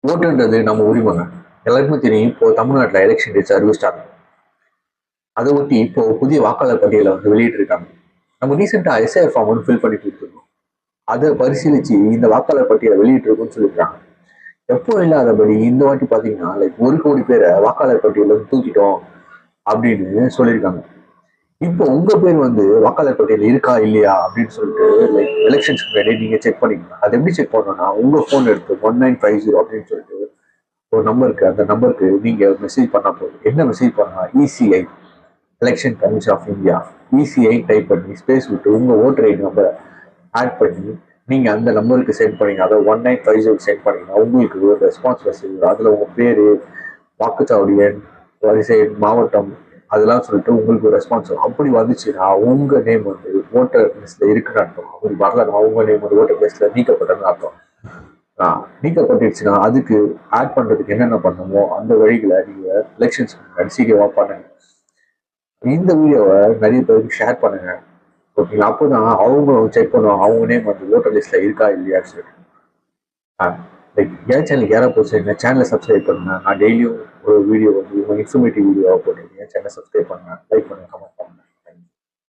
ஓட்டுன்றது நம்ம உரிமைங்க. எல்லாருக்குமே தெரியும். இப்போ தமிழ்நாட்டில் எலெக்ஷன் டேட்ஸ் அறிவிச்சிட்டாங்க. அதை ஒட்டி இப்போ புதிய வாக்காளர் பட்டியலை வந்து வெளியிட்டிருக்காங்க. நம்ம ரீசெண்டாக எஸ்ஐஆர் ஃபார்ம் வந்து ஃபில் பண்ணி கொடுத்துருக்கோம். அதை பரிசீலிச்சு இந்த வாக்காளர் பட்டியலை வெளியிட்டிருக்குன்னு சொல்லியிருக்காங்க. எப்போ இல்லாதபடி இந்த வாட்டி பார்த்தீங்கன்னா லைக் 1 கோடி பேரை வாக்காளர் பட்டியலில் வந்து தூக்கிட்டோம் அப்படின்னு சொல்லியிருக்காங்க. இப்போ உங்க பேர் வந்து வாக்காளர் பட்டியல் இருக்கா இல்லையா அப்படின்னு சொல்லிட்டு லைக் எலெக்ஷன்ஸ்க்கு முன்னாடி நீங்க செக் பண்ணிக்கலாம். அது எப்படி செக் பண்ணணும்னா உங்க போன் எடுத்து 1950 அப்படின்னு சொல்லிட்டு ஒரு நம்பருக்கு, அந்த நம்பருக்கு நீங்க மெசேஜ் பண்ணா போதும். என்ன மெசேஜ் பண்ணா ECI, election commission of India, ECI type பண்ணி ஸ்பேஸ் விட்டு உங்க ஓட்டர் ஐடி நம்பரை ஆட் பண்ணி நீங்க அந்த நம்பருக்கு சென்ட் பண்ணீங்க. அதை 1950 சென்ட் பண்ணீங்கன்னா உங்களுக்கு ஒரு ரெஸ்பான்ஸ் மெசேஜ் வரும். அதுல உங்க பேரு, வாக்குச்சாவடி எண், வரிசை எண், மாவட்டம் அதெல்லாம் சொல்லிட்டு உங்களுக்கு ஒரு ரெஸ்பான்ஸ் வரும். அப்படி வந்துச்சுன்னா உங்க நேம் வந்து ஓட்டர் லிஸ்ட்ல இருக்குன்னு அர்த்தம். அப்படி வரலன்னா உங்க நேம் வந்து ஓட்டர் லிஸ்ட்ல நீக்கப்பட்டதுன்னு அர்த்தம். நீக்கப்பட்டுச்சுன்னா அதுக்கு ஆட் பண்றதுக்கு என்னென்ன பண்ணணுமோ அந்த வழிகளை நீங்க எலெக்ஷன்ஸ் முன்னாடி சீக்கிரமா பண்ணுங்க. இந்த வீடியோவை நிறைய பேருக்கு ஷேர் பண்ணுங்க. ஓகேங்களா? அப்போதான் அவங்களும் செக் பண்ணுவாங்க அவங்க நேம் வந்து ஓட்டர் லிஸ்ட்ல இருக்கா இல்லையான்னு சொல்லிட்டு. லைக் என் சேனலுக்கு யாராவது போச்சு சேனலை சப்ஸ்கிரைப் பண்ணுங்க. நான் டெய்லியும் ஒரு வீடியோ வந்து இன்ஃபர்மேட்டிவ் வீடியோவாக போட்டிருக்கேன். சேனலை சப்ஸ்கிரைப் பண்ணுங்க, லைக் பண்ணுங்க, கமெண்ட் பண்ணுங்க.